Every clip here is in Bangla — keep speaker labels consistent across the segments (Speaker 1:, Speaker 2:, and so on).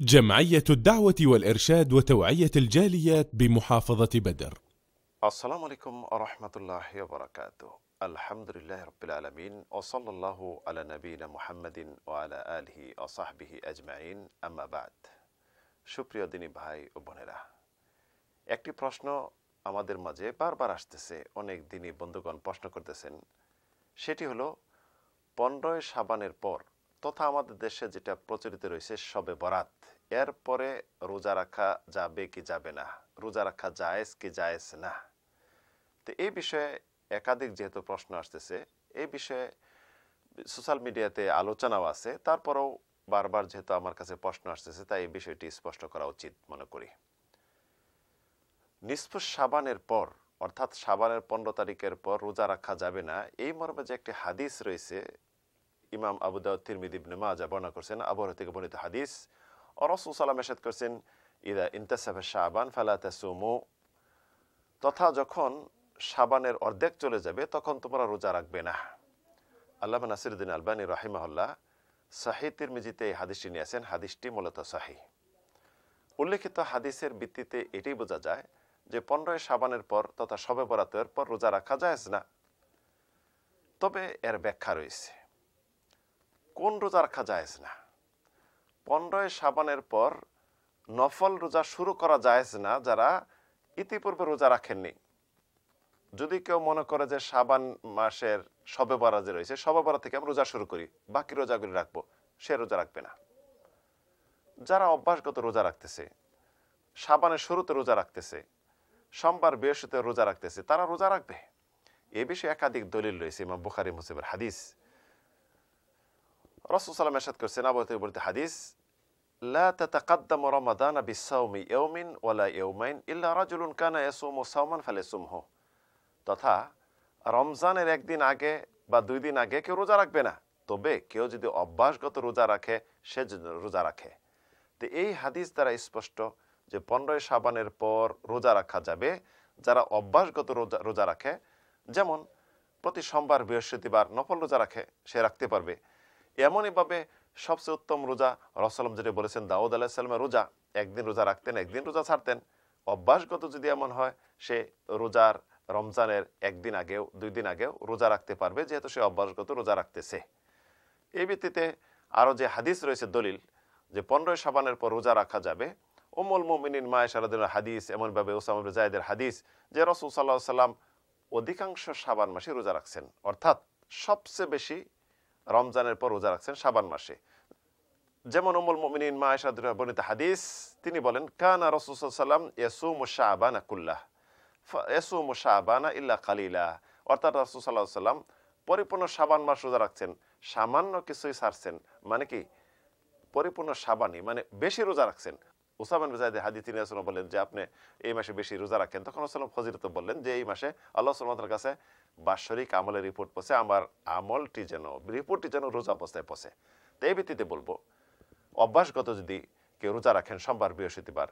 Speaker 1: جمعية الدعوة والإرشاد وتوعية الجاليات بمحافظة بدر.
Speaker 2: السلام عليكم ورحمة الله وبركاته. الحمد لله رب العالمين وصلى الله على نبينا محمد وعلى آله وصحبه أجمعين أما بعد। সুপ্রিয় দিনী ভাই ও বোনেরা, একটি প্রশ্ন আমাদের মাঝে বারবার আসতেছে, অনেক দিনী বন্ধুগণ প্রশ্ন করতেছেন, সেটি হলো 15 শাবানের পর তথা আমাদের দেশে যেটা প্রচলিত রয়েছে শবে বরাত, এরপরে রোজা রাখা যাবে কি যাবে না, রোজা রাখা জায়েজ কি জায়েজ না। তো এই বিষয়ে একাধিক যেহেতু প্রশ্ন আসতেছে, এই বিষয়ে সোশ্যাল মিডিয়াতে আলোচনাও আছে, তারপরেও বারবার যেহেতু আমার কাছে প্রশ্ন আসতেছে, তাই এই বিষয়টি স্পষ্ট করা উচিত মনে করি। নিসফ শাবানের পর অর্থাৎ শাবানের 15 তারিখের পর রোজা রাখা যাবে না, এই মর্মে যে একটি হাদিস রয়েছে, ইমাম আবু দাউদ, তিরমিজি, ইবনে মাজাহ বর্ণনা করেছেন, আবু হুরায়রা থেকে বর্ণিত হাদিস। ও রাসূল সাল্লাল্লাহু আলাইহি ওয়াসাল্লাম ইরশাদ করেছেন, ইযা ইনতাসাফা শাবান ফালা তাসুমু, তথা যখন শাবানের অর্ধেক চলে যাবে তখন তোমরা রোজা রাখবে না। আল্লামা নাসিরউদ্দিন আলবানী রাহিমাহুল্লাহ সহিহ তিরমিজিতে এই হাদিসটি নিয়েছেন। হাদিসটি মূলত সহিহ। উল্লেখিত হাদিসের ভিত্তিতে এটাই বোঝা যায় যে 15 শাবানের পর তথা শবে বরাতের পর রোজা রাখা জায়েজ না। তবে এর ব্যাখ্যা রয়েছে। কোন রোজা রাখা জায়েজ না? 15 শাবানের পর নফল রোজা শুরু করা জায়েজ না যারা ইতিপূর্বে রোজা রাখেননি। যদি কেউ মনে করে যে শাবান মাসের শবে বরাত যে রয়েছে, শবে বরাত থেকে আমি রোজা শুরু করি, বাকি রোজাগুলি রাখবো, সে রোজা রাখবে না। যারা অভ্যাসগত রোজা রাখতেছে, শাবানের শুরুতে রোজা রাখতেছে, সোমবার বৃহস্পতিবার রোজা রাখতেছে, তারা রোজা রাখবে। এ বিষয়ে একাধিক দলিল রয়েছে, ইমাম বুখারী, মুসলিমের হাদিস। রাসূল সাল্লাল্লাহু আলাইহি ওয়াসাল্লাম ইরশাদ করেছেন, আবু হুরায়রা বর্ণিত হাদিস, লা তাতাকাদ্দামু রমাদান বিসাওমি ইয়াওমিন ওয়ালা ইয়াওমাইন ইল্লা রাজুলুন কানা ইয়াসুমু সাওমান ফালায়াসুমহু, তথা রমজানের একদিন আগে বা 2 দিন আগে কেউ রোজা রাখবে না, তবে কেউ যদি অভ্যাসগত রোজা রাখে সে রোজা রাখে। তো এই হাদিস দ্বারা স্পষ্ট যে 15 শাবানের পর রোজা রাখা যাবে যারা অভ্যাসগত রোজা রাখে, যেমন প্রতি সোমবার বৃহস্পতিবার নফল রোজা রাখে, সে রাখতে পারবে। এমনইভাবে সবচেয়ে উত্তম রোজা রাসূল যেটা বলেছেন, দাউদ আলাইহিস সালামের রোজা, একদিন রোজা রাখতেন, একদিন রোজা ছাড়তেন। অভ্যাসগত যদি এমন হয়, সে রোজার রমজানের একদিন আগেও 2 দিন আগেও রোজা রাখতে পারবে, যেহেতু সে অভ্যাসগত রোজা রাখতেছে। এই ভিত্তিতে আরও যে হাদিস রয়েছে দলিল যে 15 শাবানের পর রোজা রাখা যাবে, উম্মুল মুমিনিন মা আয়েশা রাদিয়াল্লাহু আনহার হাদিস, এমনভাবে উসামা ইবনে যায়েদের হাদিস যে রাসূল সাল্লাল্লাহু আলাইহি ওয়াসাল্লাম অধিকাংশ শাবান মাসে রোজা রাখছেন, অর্থাৎ সবচেয়ে বেশি রমজানের পর রোজা রাখছেন শাবান মাসে। যেমন উম্মুল মুমিনিন মা আয়েশা রাদিয়াল্লাহু আনহার বর্ণিত হাদিস, তিনি বলেন, কানা রাসূল সাল্লাল্লাহু আলাইহি ওয়াসাল্লাম ইয়াসুমু শাবানা কুল্লাহ ইয়াসুমু শাবানা ইল্লা কালিলা, অর্থাৎ রাসূল সাল্লাল্লাহু আলাইহি ওয়াসাল্লাম পরিপূর্ণ শাবান মাস রোজা রাখছেন, সামান্য কিছুই ছাড়ছেন, মানে কি পরিপূর্ণ শাবানই মানে বেশি রোজা রাখছেন। উসামা ইবনে যায়েদের হাদিস, তিনি রাসূল বললেন যে আপনি এই মাসে বেশি রোজা রাখেন, তখন রাসূল ফজিলত বললেন যে এই মাসে আল্লাহ সুবহানাহু ওয়া তাআলার কাছে বাৎসরিক আমলের রিপোর্ট পৌঁছে, আমার আমলটি যেন রিপোর্টটি যেন রোজা অবস্থায় পৌঁছে। তো এই ভিত্তিতে বলবো, অভ্যাসগত যদি কেউ রোজা রাখেন সোমবার বৃহস্পতিবার,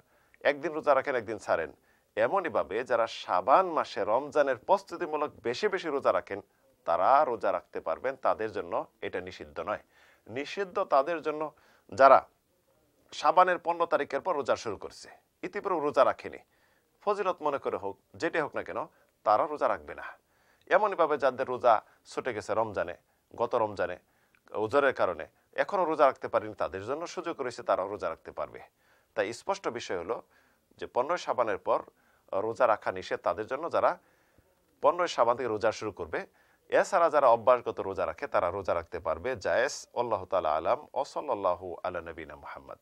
Speaker 2: একদিন রোজা রাখেন একদিন ছাড়েন, এমনইভাবে যারা শাবান মাসে রমজানের প্রস্তুতিমূলক বেশি বেশি রোজা রাখেন তারা রোজা রাখতে পারবেন, তাদের জন্য এটা নিষিদ্ধ নয়। নিষিদ্ধ তাদের জন্য যারা শাবানের 15 তারিখের পর রোজা শুরু করছে, ইতিপূর্বে রোজা রাখেনি, ফজিলত মনে করে হোক যেটাই হোক না কেন, তারা রোজা রাখবে না। এমনইভাবে যাদের রোজা ছুটে গেছে রমজানে, গত রমজানে ওজরের কারণে এখনও রোজা রাখতে পারেনি, তাদের জন্য সুযোগ রয়েছে, তারাও রোজা রাখতে পারবে। তাই স্পষ্ট বিষয় হলো যে 15 শাবানের পর রোজা রাখা নিষেধ তাদের জন্য যারা 15 শাবান থেকে রোজা শুরু করবে। এছাড়া যারা অভ্যাসগত রোজা রাখে তারা রোজা রাখতে পারবে, জায়েজ। আল্লাহু তাআলা আলাম। ওয়া সাল্লাল্লাহু আলা নবিনা মুহাম্মদ।